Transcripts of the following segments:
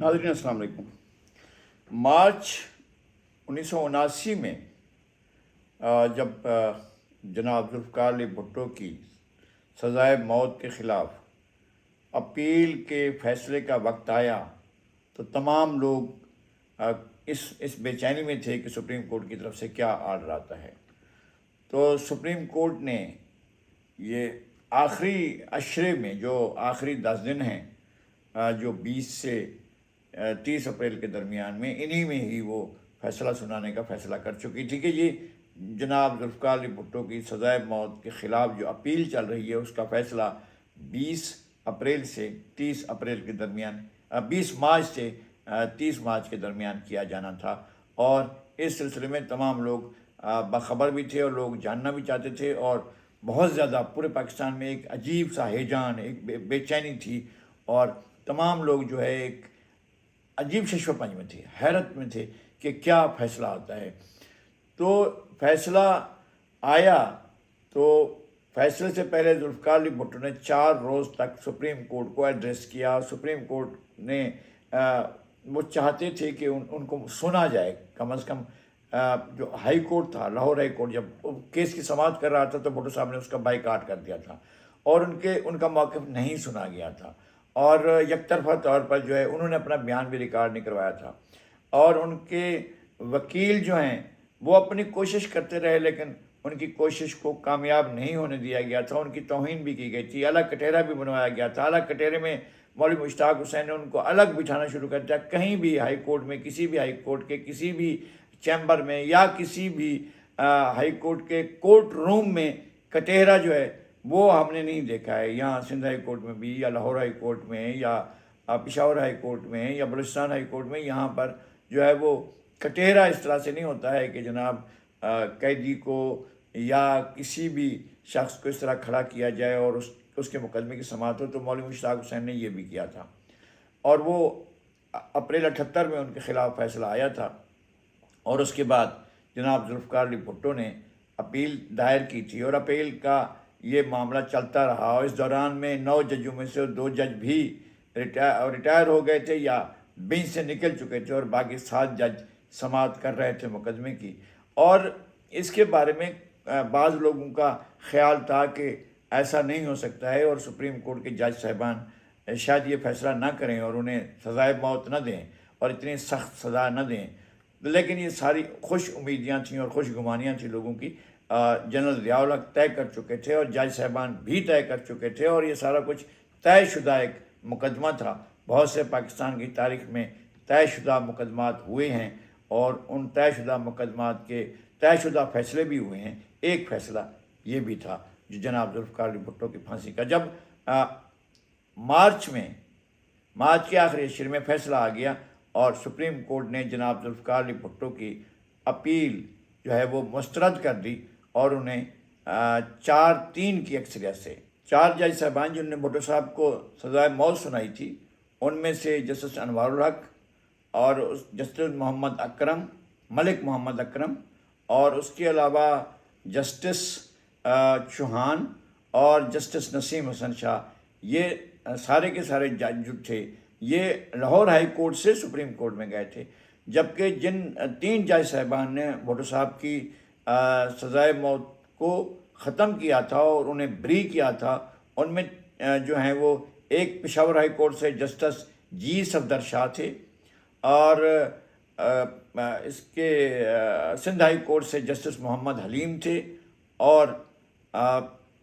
ناظرین السلام علیکم۔ مارچ 1979 میں جب جناب ذوالفقار علی بھٹو کی سزائے موت کے خلاف اپیل کے فیصلے کا وقت آیا تو تمام لوگ اس بے چینی میں تھے کہ سپریم کورٹ کی طرف سے کیا آرڈر آتا ہے۔ تو سپریم کورٹ نے یہ آخری اشرے میں جو آخری 10 دن ہیں جو 20 سے 30 اپریل کے درمیان میں انہی میں ہی وہ فیصلہ سنانے کا فیصلہ کر چکی تھی کہ یہ جناب ذوالفقار علی بھٹو کی سزائے موت کے خلاف جو اپیل چل رہی ہے اس کا فیصلہ 20 اپریل سے 30 اپریل کے درمیان 20 مارچ سے 30 مارچ کے درمیان کیا جانا تھا، اور اس سلسلے میں تمام لوگ باخبر بھی تھے اور لوگ جاننا بھی چاہتے تھے، اور بہت زیادہ پورے پاکستان میں ایک عجیب سا ہیجان، ایک بے چینی تھی، اور تمام لوگ جو ہے ایک عجیب شش و پنج میں تھے، حیرت میں تھے کہ کیا فیصلہ آتا ہے۔ تو فیصلہ آیا تو فیصلے سے پہلے ذوالفقار علی بھٹو نے 4 روز تک سپریم کورٹ کو ایڈریس کیا۔ سپریم کورٹ نے وہ چاہتے تھے کہ ان کو سنا جائے، کم از کم جو ہائی کورٹ تھا، لاہور ہائی کورٹ، جب کیس کی سماعت کر رہا تھا تو بھٹو صاحب نے اس کا بائیکاٹ کر دیا تھا اور ان کا موقف نہیں سنا گیا تھا، اور یک طرفہ طور پر جو ہے انہوں نے اپنا بیان بھی ریکارڈ نہیں کروایا تھا، اور ان کے وکیل جو ہیں وہ اپنی کوشش کرتے رہے لیکن ان کی کوشش کو کامیاب نہیں ہونے دیا گیا تھا۔ ان کی توہین بھی کی گئی تھی، الگ کٹہرہ بھی بنوایا گیا تھا۔ الگ کٹہرے میں مولوی مشتاق حسین نے ان کو الگ بٹھانا شروع کر دیا۔ کہیں بھی ہائی کورٹ میں، کسی بھی ہائی کورٹ کے کسی بھی چیمبر میں یا کسی بھی ہائی کورٹ کے کورٹ روم میں کٹہرہ جو ہے وہ ہم نے نہیں دیکھا ہے۔ یہاں سندھ ہائی کورٹ میں بھی، یا لاہور ہائی کورٹ میں، یا پشاور ہائی کورٹ میں، یا بلوچستان ہائی کورٹ میں، یہاں پر جو ہے وہ کٹہرہ اس طرح سے نہیں ہوتا ہے کہ جناب قیدی کو یا کسی بھی شخص کو اس طرح کھڑا کیا جائے اور اس کے مقدمے کی سماعت ہو۔ تو مولوی مشتاق حسین نے یہ بھی کیا تھا، اور وہ اپریل 78 میں ان کے خلاف فیصلہ آیا تھا، اور اس کے بعد جناب ذوالفقار علی بھٹو نے اپیل دائر کی تھی، اور اپیل کا یہ معاملہ چلتا رہا، اور اس دوران میں 9 ججوں میں سے 2 جج بھی ریٹائر ہو گئے تھے یا بینچ سے نکل چکے تھے، اور باقی 7 جج سماعت کر رہے تھے مقدمے کی۔ اور اس کے بارے میں بعض لوگوں کا خیال تھا کہ ایسا نہیں ہو سکتا ہے، اور سپریم کورٹ کے جج صاحبان شاید یہ فیصلہ نہ کریں اور انہیں سزائے موت نہ دیں اور اتنی سخت سزا نہ دیں، لیکن یہ ساری خوش امیدیاں تھیں اور خوش گمانیاں تھیں لوگوں کی۔ جنرل ضیاء الحق طے کر چکے تھے اور جج صاحبان بھی طے کر چکے تھے، اور یہ سارا کچھ طے شدہ ایک مقدمہ تھا۔ بہت سے پاکستان کی تاریخ میں طے شدہ مقدمات ہوئے ہیں، اور ان طے شدہ مقدمات کے طے شدہ فیصلے بھی ہوئے ہیں۔ ایک فیصلہ یہ بھی تھا جو جناب ذوالفقار علی بھٹو کی پھانسی کا، جب مارچ کے آخری اشرے میں فیصلہ آ گیا اور سپریم کورٹ نے جناب ذوالفقار علی بھٹو کی اپیل جو ہے وہ مسترد کر دی، اور انہیں 4-3 کی اکثریت سے 4 جج صاحبان جنہوں نے بھٹو صاحب کو سزائے موت سنائی تھی، ان میں سے جسٹس انوار الحق اور جسٹس ملک محمد اکرم، اور اس کے علاوہ جسٹس چوہان اور جسٹس نسیم حسن شاہ، یہ سارے کے سارے جج جو تھے یہ لاہور ہائی کورٹ سے سپریم کورٹ میں گئے تھے، جبکہ جن 3 جج صاحبان نے بھٹو صاحب کی سزائے موت کو ختم کیا تھا اور انہیں بری کیا تھا، ان میں جو ہیں وہ ایک پشاور ہائی کورٹ سے جسٹس جی صفدر شاہ تھے، اور اس کے سندھ ہائی کورٹ سے جسٹس محمد حلیم تھے، اور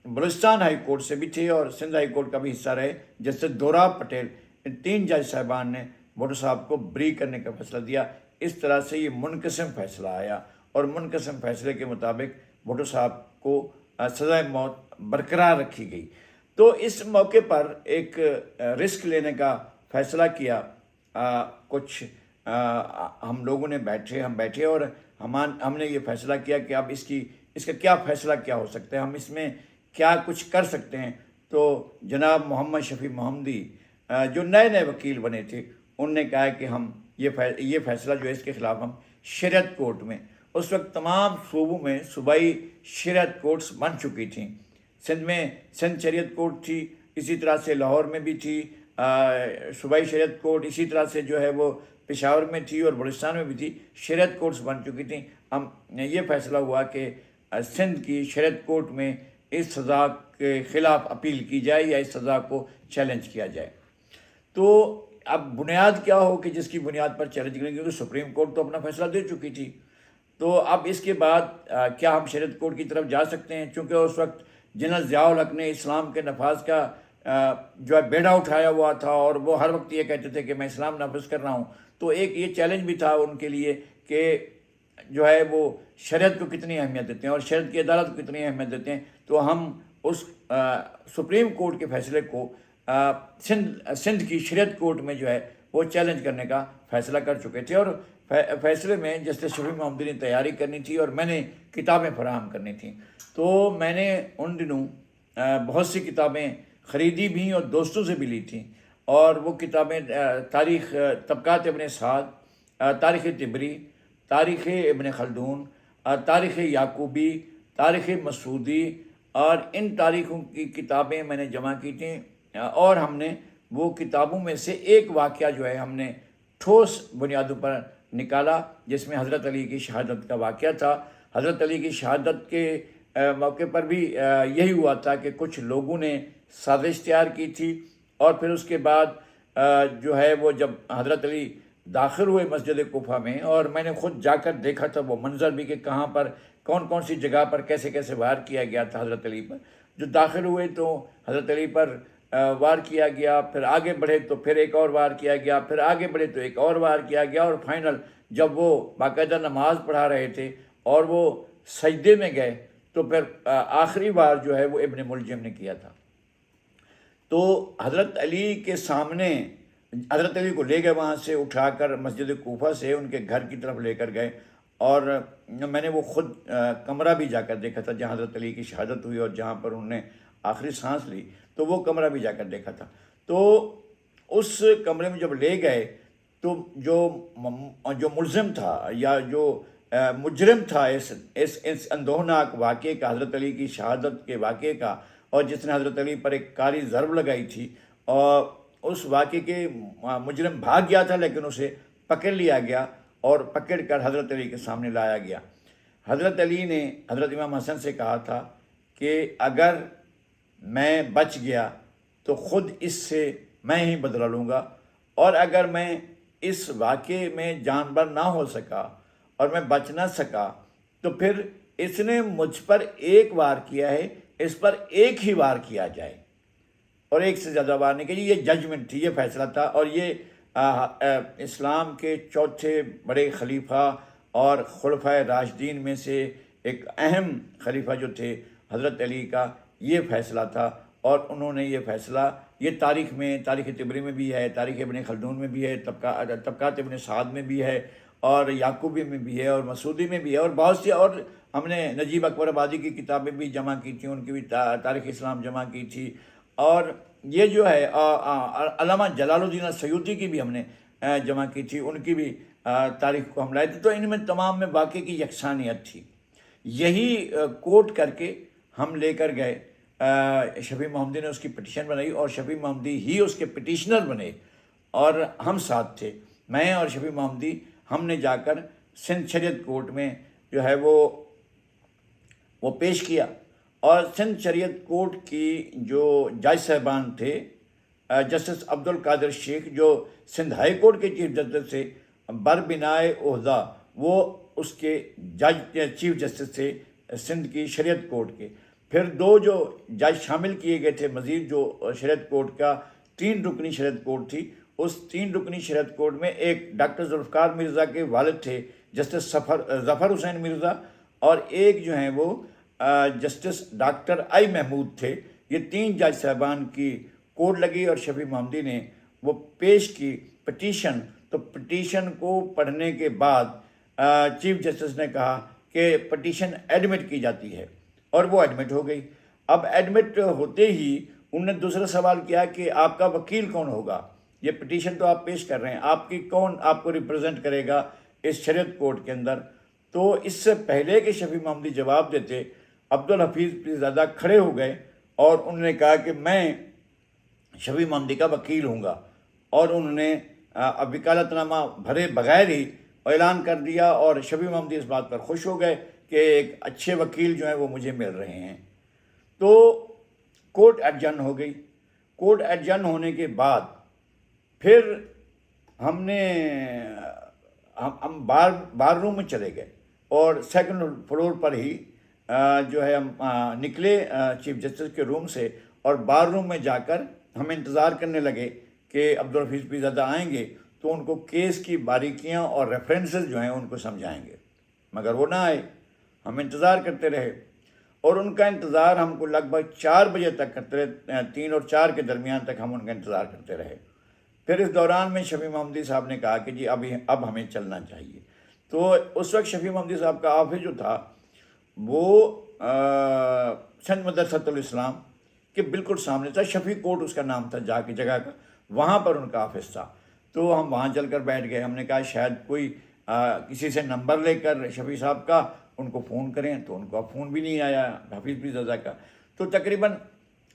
بلوچستان ہائی کورٹ سے بھی تھے، اور سندھ ہائی کورٹ کا بھی حصہ رہے جسٹس دوراب پٹیل۔ ان 3 جج صاحبان نے بھٹو صاحب کو بری کرنے کا فیصلہ دیا۔ اس طرح سے یہ منقسم فیصلہ آیا، اور منقسم فیصلے کے مطابق بھٹو صاحب کو سزائے موت برقرار رکھی گئی۔ تو اس موقع پر ایک رسک لینے کا فیصلہ کیا، کچھ ہم لوگوں نے بیٹھے اور ہم نے یہ فیصلہ کیا کہ اب اس کا کیا فیصلہ کیا ہو سکتا ہے، ہم اس میں کیا کچھ کر سکتے ہیں۔ تو جناب محمد شفیع محمدی جو نئے وکیل بنے تھے، انہوں نے کہا کہ ہم یہ فیصلہ جو ہے اس کے خلاف ہم شریعت کورٹ میں، اس وقت تمام صوبوں میں صوبائی شریعت کورٹس بن چکی تھیں۔ سندھ میں سندھ شریعت کورٹ تھی، اسی طرح سے لاہور میں بھی تھی، صوبائی شریعت کورٹ اسی طرح سے جو ہے وہ پشاور میں تھی اور بلوچستان میں بھی تھی، شریعت کورٹس بن چکی تھیں۔ ہم یہ فیصلہ ہوا کہ سندھ کی شریعت کورٹ میں اس سزا کے خلاف اپیل کی جائے یا اس سزا کو چیلنج کیا جائے۔ تو اب بنیاد کیا ہو کہ جس کی بنیاد پر چیلنج کریں، کیونکہ سپریم کورٹ تو اپنا فیصلہ دے چکی تھی۔ تو اب اس کے بعد کیا ہم شریعت کورٹ کی طرف جا سکتے ہیں؟ چونکہ اس وقت جنرل ضیاء الحق نے اسلام کے نفاذ کا جو ہے بیڑا اٹھایا ہوا تھا، اور وہ ہر وقت یہ کہتے تھے کہ میں اسلام نافذ کر رہا ہوں۔ تو ایک یہ چیلنج بھی تھا ان کے لیے کہ جو ہے وہ شریعت کو کتنی اہمیت دیتے ہیں اور شریعت کی عدالت کو کتنی اہمیت دیتے ہیں۔ تو ہم اس سپریم کورٹ کے فیصلے کو سندھ کی شریعت کورٹ میں جو ہے وہ چیلنج کرنے کا فیصلہ کر چکے تھے، اور فیصلے میں جسٹس شفیع محمدی نے تیاری کرنی تھی اور میں نے کتابیں فراہم کرنی تھیں۔ تو میں نے ان دنوں بہت سی کتابیں خریدی بھی اور دوستوں سے بھی لی تھیں، اور وہ کتابیں تاریخ طبقات ابن سعد، تاریخ طبری، تاریخ ابن خلدون، تاریخ یعقوبی، تاریخ مسعودی، اور ان تاریخوں کی کتابیں میں نے جمع کی تھیں، اور ہم نے وہ کتابوں میں سے ایک واقعہ جو ہے ہم نے ٹھوس بنیادوں پر نکالا، جس میں حضرت علی کی شہادت کا واقعہ تھا۔ حضرت علی کی شہادت کے موقع پر بھی یہی ہوا تھا کہ کچھ لوگوں نے سازش تیار کی تھی، اور پھر اس کے بعد جو ہے وہ جب حضرت علی داخل ہوئے مسجد کوفہ میں، اور میں نے خود جا کر دیکھا تھا وہ منظر بھی کہ کہاں پر کون کون سی جگہ پر کیسے کیسے وار کیا گیا تھا حضرت علی پر۔ جو داخل ہوئے تو حضرت علی پر وار کیا گیا، پھر آگے بڑھے تو پھر ایک اور وار کیا گیا، پھر آگے بڑھے تو ایک اور وار کیا گیا، اور فائنل جب وہ باقاعدہ نماز پڑھا رہے تھے اور وہ سجدے میں گئے تو پھر آخری وار جو ہے وہ ابن ملجم نے کیا تھا۔ تو حضرت علی کے سامنے حضرت علی کو لے گئے، وہاں سے اٹھا کر مسجد کوفہ سے ان کے گھر کی طرف لے کر گئے، اور میں نے وہ خود کمرہ بھی جا کر دیکھا تھا جہاں حضرت علی کی شہادت ہوئی اور جہاں پر انہوں نے آخری سانس لی، تو وہ کمرہ بھی جا کر دیکھا تھا۔ تو اس کمرے میں جب لے گئے تو جو ملزم تھا یا جو مجرم تھا اس اندوہناک واقعے کا، حضرت علی کی شہادت کے واقعے کا، اور جس نے حضرت علی پر ایک کاری ضرب لگائی تھی، اور اس واقعے کے مجرم بھاگ گیا تھا، لیکن اسے پکڑ لیا گیا اور پکڑ کر حضرت علی کے سامنے لایا گیا۔ حضرت علی نے حضرت امام حسن سے کہا تھا کہ اگر میں بچ گیا تو خود اس سے میں ہی بدلہ لوں گا، اور اگر میں اس واقعے میں جانبر نہ ہو سکا اور میں بچ نہ سکا تو پھر اس نے مجھ پر ایک وار کیا ہے، اس پر ایک ہی وار کیا جائے، اور ایک سے زیادہ وار نہیں کیے۔ یہ ججمنٹ تھی، یہ فیصلہ تھا، اور یہ اسلام کے چوتھے بڑے خلیفہ اور خلفائے راشدین میں سے ایک اہم خلیفہ جو تھے حضرت علی کا یہ فیصلہ تھا، اور انہوں نے یہ فیصلہ، یہ تاریخ میں، تاریخ طبری میں بھی ہے، تاریخ ابن خلدون میں بھی ہے، طبقات ابن سعد میں بھی ہے، اور یعقوبی میں بھی ہے، اور مسعودی میں بھی ہے، اور بہت سی اور ہم نے نجیب اکبر آبادی کی کتابیں بھی جمع کی تھیں، ان کی بھی تاریخ اسلام جمع کی تھی، اور یہ جو ہے علامہ جلال الدین السیوطی کی بھی ہم نے جمع کی تھی، ان کی بھی تاریخ کو ہم لائے تھے۔ تو ان میں تمام میں واقعے کی یکسانیت تھی۔ یہی کوٹ کر کے ہم لے کر گئے، شفیع محمدی نے اس کی پٹیشن بنائی، اور شفیع محمدی ہی اس کے پٹیشنر بنے، اور ہم ساتھ تھے، میں اور شفیع محمدی، ہم نے جا کر سندھ شریعت کورٹ میں جو ہے وہ پیش کیا۔ اور سندھ شریعت کورٹ کی جو جج صاحبان تھے، جسٹس عبد القادر شیخ جو سندھ ہائی کورٹ کے چیف جسٹس تھے، بربنائے عہدہ وہ اس کے چیف جسٹس تھے سندھ کی شریعت کورٹ کے۔ پھر دو جو جج شامل کیے گئے تھے مزید، جو شریعت کورٹ کا 3 رکنی شریعت کورٹ تھی، اس 3 رکنی شریعت کورٹ میں ایک ڈاکٹر ذوالفقار مرزا کے والد تھے جسٹس ظفر حسین مرزا، اور ایک جو ہیں وہ جسٹس ڈاکٹر آئی محمود تھے۔ یہ 3 جج صاحبان کی کوڈ لگی، اور شفیع محمدی نے وہ پیش کی پٹیشن۔ تو پٹیشن کو پڑھنے کے بعد چیف جسٹس نے کہا کہ پٹیشن ایڈمٹ کی جاتی ہے، اور وہ ایڈمٹ ہو گئی۔ اب ایڈمٹ ہوتے ہی انہوں نے دوسرا سوال کیا کہ آپ کا وکیل کون ہوگا؟ یہ پٹیشن تو آپ پیش کر رہے ہیں، آپ کی کون آپ کو ریپرزینٹ کرے گا اس شریعت کورٹ کے اندر؟ تو اس سے پہلے کہ شفیع محمدی جواب دیتے، عبدالحفیظ پیرزادہ کھڑے ہو گئے، اور انہوں نے کہا کہ میں شفیع محمدی کا وکیل ہوں گا، اور انہوں نے اب وکالت نامہ بھرے بغیر ہی اعلان کر دیا، اور شفیع محمدی اس بات پر خوش ہو گئے کہ ایک اچھے وکیل جو ہیں وہ مجھے مل رہے ہیں۔ تو کورٹ ایڈجن ہو گئی۔ کورٹ ایڈجن ہونے کے بعد پھر ہم نے ہم بار روم میں چلے گئے، اور سیکنڈ فلور پر ہی جو ہے ہم نکلے چیف جسٹس کے روم سے، اور بار روم میں جا کر ہم انتظار کرنے لگے کہ عبدالحفیظ پیرزادہ آئیں گے تو ان کو کیس کی باریکیاں اور ریفرنسز جو ہیں ان کو سمجھائیں گے، مگر وہ نہ آئے۔ ہم انتظار کرتے رہے، اور ان کا انتظار ہم کو لگ بھگ 4 بجے تک کرتے رہے، 3 اور 4 کے درمیان تک ہم ان کا انتظار کرتے رہے۔ پھر اس دوران میں شفیع محمدی صاحب نے کہا کہ جی اب ہمیں چلنا چاہیے۔ تو اس وقت شفیع محمدی صاحب کا آفس جو تھا وہ سندھ مدرسۃ الاسلام کے بالکل سامنے تھا، شفیع کوٹ اس کا نام تھا جگہ کا، وہاں پر ان کا آفس تھا۔ تو ہم وہاں چل کر بیٹھ گئے۔ ہم نے کہا شاید کوئی کسی سے نمبر لے کر شفیع صاحب کا ان کو فون کریں، تو ان کو فون بھی نہیں آیا حفیظ پیرزادہ کا۔ تو تقریباً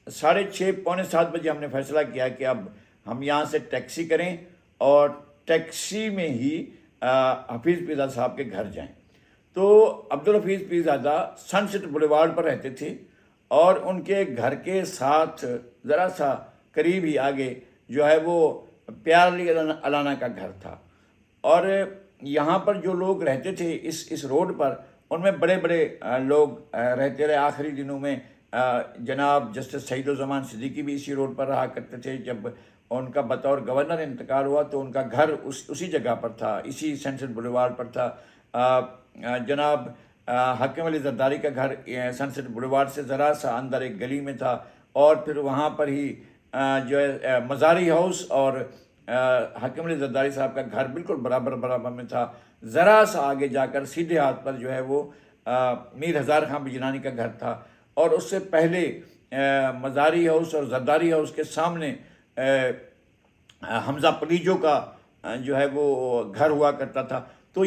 6:30 پونے 7 بجے ہم نے فیصلہ کیا کہ اب ہم یہاں سے ٹیکسی کریں اور ٹیکسی میں ہی حفیظ پیرزادہ صاحب کے گھر جائیں۔ تو عبدالحفیظ پیرزادہ سن سٹی بولیوارڈ پر رہتے تھے، اور ان کے گھر کے ساتھ ذرا سا قریب ہی آگے جو ہے وہ پیار علی علانہ کا گھر تھا۔ اور یہاں پر جو لوگ رہتے تھے اس روڈ پر، ان میں بڑے بڑے لوگ رہتے رہے۔ آخری دنوں میں جناب جسٹس سعید الزمان صدیقی بھی اسی روڈ پر رہا کرتے تھے۔ جب ان کا بطور گورنر انتقال ہوا تو ان کا گھر اسی جگہ پر تھا، اسی سنسد بولیوارڈ پر تھا۔ جناب حاکم علی زرداری کا گھر سنسد بولیوارڈ سے ذرا سا اندر ایک گلی میں تھا، اور پھر وہاں پر ہی جو ہے مزاری ہاؤس اور حاکم علی زرداری صاحب کا گھر بالکل برابر میں تھا۔ ذرا سا آگے جا کر سیدھے ہاتھ پر جو ہے وہ میر ہزار خان بجنانی کا گھر تھا، اور اس سے پہلے مزاری ہاؤس اور زرداری ہاؤس کے سامنے حمزہ پلیجو کا جو ہے وہ گھر ہوا کرتا تھا۔ تو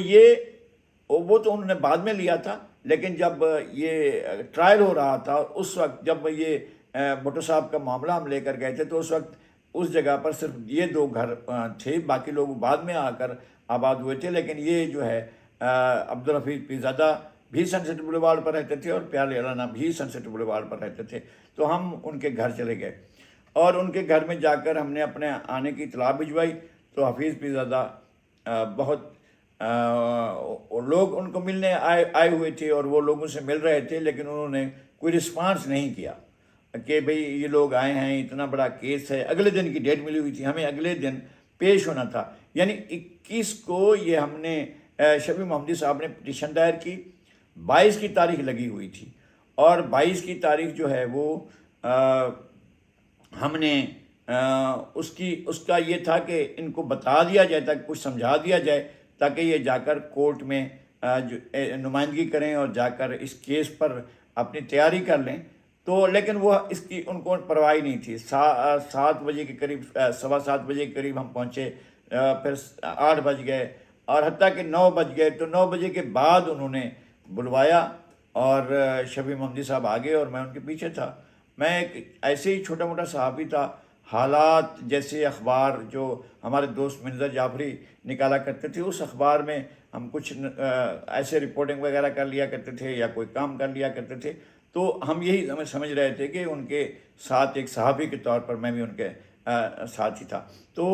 وہ تو انہوں نے بعد میں لیا تھا، لیکن جب یہ ٹرائل ہو رہا تھا اس وقت، جب یہ بھٹو صاحب کا معاملہ ہم لے کر گئے تھے، تو اس وقت اس جگہ پر صرف یہ 2 گھر تھے، باقی لوگ بعد میں آ کر آباد ہوئے تھے۔ لیکن یہ جو ہے عبدالحفیظ پیرزادہ بھی سن سٹی بولیوارڈ پر رہتے تھے، اور پیار علی علانہ بھی سن سٹی بولیوارڈ پر رہتے تھے۔ تو ہم ان کے گھر چلے گئے، اور ان کے گھر میں جا کر ہم نے اپنے آنے کی اطلاع بھجوائی۔ تو حفیظ پیرزادہ بہت لوگ ان کو ملنے آئے ہوئے تھے، اور وہ لوگوں سے مل رہے تھے، لیکن انہوں نے کوئی رسپانس نہیں کیا کہ بھئی یہ لوگ آئے ہیں، اتنا بڑا کیس ہے۔ اگلے دن کی ڈیٹ ملی ہوئی تھی، ہمیں اگلے دن پیش ہونا تھا، یعنی 21 کو یہ ہم نے شفیع محمدی صاحب نے پٹیشن دائر کی، 22 کی تاریخ لگی ہوئی تھی، اور 22 کی تاریخ جو ہے وہ ہم نے اس کا یہ تھا کہ ان کو بتا دیا جائے، تاکہ کچھ سمجھا دیا جائے، تاکہ یہ جا کر کورٹ میں نمائندگی کریں اور جا کر اس کیس پر اپنی تیاری کر لیں۔ تو لیکن وہ ان کو پرواہ نہیں تھی۔ 7 بجے کے قریب، 7:15 بجے کے قریب ہم پہنچے، پھر 8 بج گئے، اور حتیٰ کہ 9 بج گئے۔ تو 9 بجے کے بعد انہوں نے بلوایا، اور شفیع محمدی صاحب آگے، اور میں ان کے پیچھے تھا۔ میں ایک ایسے ہی چھوٹا موٹا صحافی تھا، حالات جیسے اخبار جو ہمارے دوست منظر جعفری نکالا کرتے تھے، اس اخبار میں ہم کچھ ایسے رپورٹنگ وغیرہ کر لیا کرتے تھے، یا کوئی کام کر لیا کرتے تھے۔ تو ہم یہی سمجھ رہے تھے کہ ان کے ساتھ ایک صحافی کے طور پر میں بھی ان کے ساتھ ہی تھا۔ تو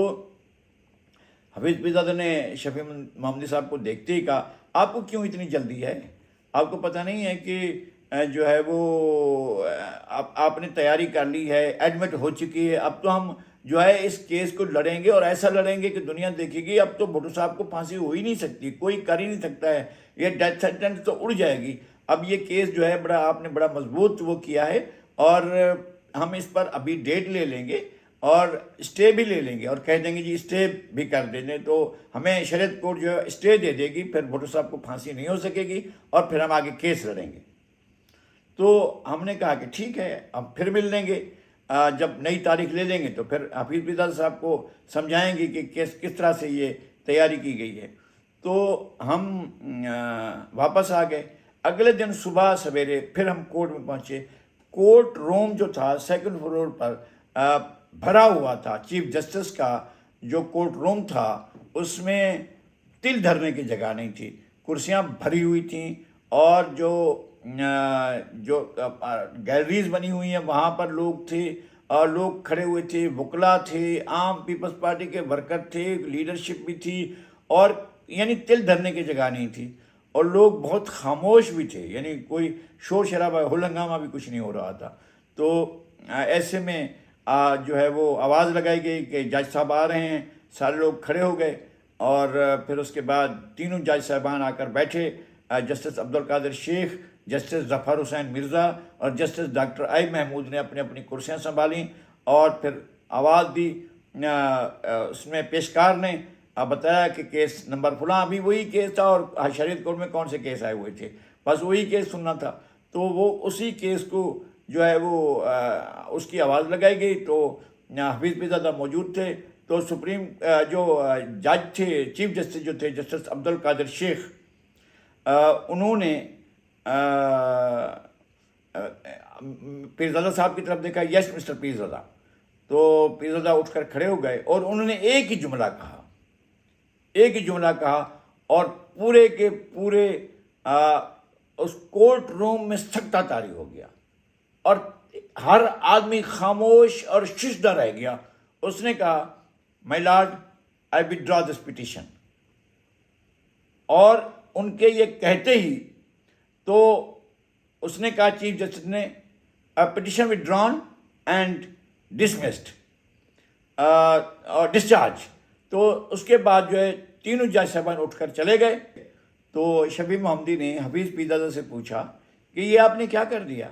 حفیظ پیرزادہ نے شفیع محمدی صاحب کو دیکھتے ہی کہا، آپ کو کیوں اتنی جلدی ہے؟ آپ کو پتہ نہیں ہے کہ جو ہے وہ آپ نے تیاری کر لی ہے، ایڈمٹ ہو چکی ہے، اب تو ہم جو ہے اس کیس کو لڑیں گے، اور ایسا لڑیں گے کہ دنیا دیکھے گی۔ اب تو بھٹو صاحب کو پھانسی ہو ہی نہیں سکتی، کوئی کر ہی نہیں سکتا ہے، یہ ڈیتھ سینٹنس تو اڑ جائے گی۔ اب یہ کیس جو ہے آپ نے بڑا مضبوط وہ کیا ہے، اور ہم اس پر ابھی ڈیٹ لے لیں گے، اور اسٹے بھی لے لیں گے، اور کہہ دیں گے جی اسٹے بھی کر دیں، تو ہمیں شریعت کورٹ جو ہے اسٹے دے دے گی، پھر بھٹو صاحب کو پھانسی نہیں ہو سکے گی، اور پھر ہم آگے کیس لڑیں گے۔ تو ہم نے کہا کہ ٹھیک ہے، اب پھر مل لیں گے، جب نئی تاریخ لے لیں گے تو پھر حفیظ پیرزادہ صاحب کو سمجھائیں گے کہ کس طرح سے یہ تیاری کی گئی ہے۔ تو ہم واپس آ گئے۔ اگلے دن صبح سویرے پھر ہم کورٹ میں پہنچے۔ کورٹ روم جو تھا 2nd فلور پر بھرا ہوا تھا. چیف جسٹس کا جو کورٹ روم تھا اس میں تل دھرنے کی جگہ نہیں تھی, کرسیاں بھری ہوئی تھیں, اور جو گیلریز بنی ہوئی ہیں وہاں پر لوگ تھے, اور لوگ کھڑے ہوئے تھے, وکلا تھے, عام پیپلز پارٹی کے ورکر تھے, لیڈرشپ بھی تھی, اور یعنی تل دھرنے کی جگہ نہیں تھی, اور لوگ بہت خاموش بھی تھے, یعنی کوئی شور شرابہ ہل ہنگامہ بھی کچھ نہیں ہو رہا تھا. تو ایسے میں جو ہے وہ آواز لگائی گئی کہ جج صاحب آ رہے ہیں. سارے لوگ کھڑے ہو گئے, اور پھر اس کے بعد تینوں جج صاحبان آ کر بیٹھے. جسٹس عبدالقادر شیخ, جسٹس ظفر حسین مرزا اور جسٹس ڈاکٹر آئی محمود نے اپنی اپنی کرسیاں سنبھالیں, اور پھر آواز دی. اس میں پیشکار نے بتایا کہ کیس نمبر فلاں, ابھی وہی کیس تھا, اور شریعت کورٹ میں کون سے کیس آئے ہوئے تھے, بس وہی کیس سننا تھا. تو وہ اسی کیس کو جو ہے وہ اس کی آواز لگائی گئی. تو حفیظ پیرزادہ موجود تھے. تو سپریم جو جج تھے, چیف جسٹس جو تھے, جسٹس عبدالقادر شیخ, انہوں نے پیرزادہ صاحب کی طرف دیکھا, یس مسٹر پیرزادہ. تو پیرزادہ اٹھ کر کھڑے ہو گئے, اور انہوں نے ایک ہی جملہ کہا, اور پورے کے پورے اس کورٹ روم میں سکتہ طاری ہو گیا, اور ہر آدمی خاموش اور ششدر رہ گیا. اس نے کہا, مائی لارڈ, آئی withdraw دس پٹیشن. اور ان کے یہ کہتے ہی تو اس نے کہا, چیف جسٹس نے, پٹیشن withdrawn اینڈ ڈسمسڈ اور ڈسچارج. تو اس کے بعد جو ہے تینوں جج صاحبان اٹھ کر چلے گئے. تو شفیع محمدی نے حفیظ پیرزادہ سے پوچھا کہ یہ آپ نے کیا کر دیا,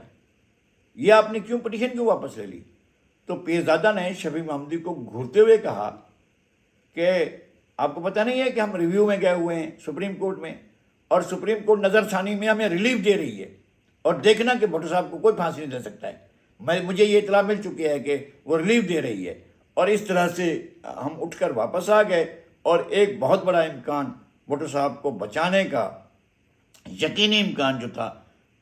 یہ آپ نے پٹیشن کیوں واپس لے لی؟ تو پیرزادہ نے شفیع محمدی کو گھورتے ہوئے کہا کہ آپ کو پتہ نہیں ہے کہ ہم ریویو میں گئے ہوئے ہیں سپریم کورٹ میں, اور سپریم کورٹ نظر ثانی میں ہمیں ریلیف دے رہی ہے, اور دیکھنا کہ بھٹو صاحب کو کوئی پھانسی نہیں دے سکتا ہے. مجھے یہ اطلاع مل چکی ہے کہ وہ ریلیف دے رہی ہے. اور اس طرح سے ہم اٹھ کر واپس آ گئے, اور ایک بہت بڑا امکان بھٹو صاحب کو بچانے کا, یقینی امکان جو تھا,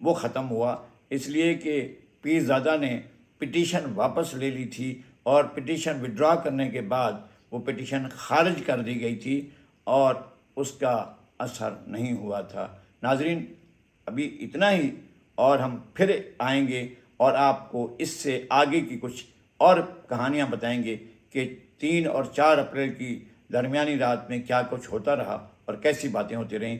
وہ ختم ہوا. اس لیے کہ پیرزادہ نے پٹیشن واپس لے لی تھی, اور پٹیشن وڈرا کرنے کے بعد وہ پٹیشن خارج کر دی گئی تھی, اور اس کا اثر نہیں ہوا تھا. ناظرین, ابھی اتنا ہی, اور ہم پھر آئیں گے اور آپ کو اس سے آگے کی کچھ اور کہانیاں بتائیں گے کہ 3 اور 4 اپریل کی درمیانی رات میں کیا کچھ ہوتا رہا اور کیسی باتیں ہوتی رہیں.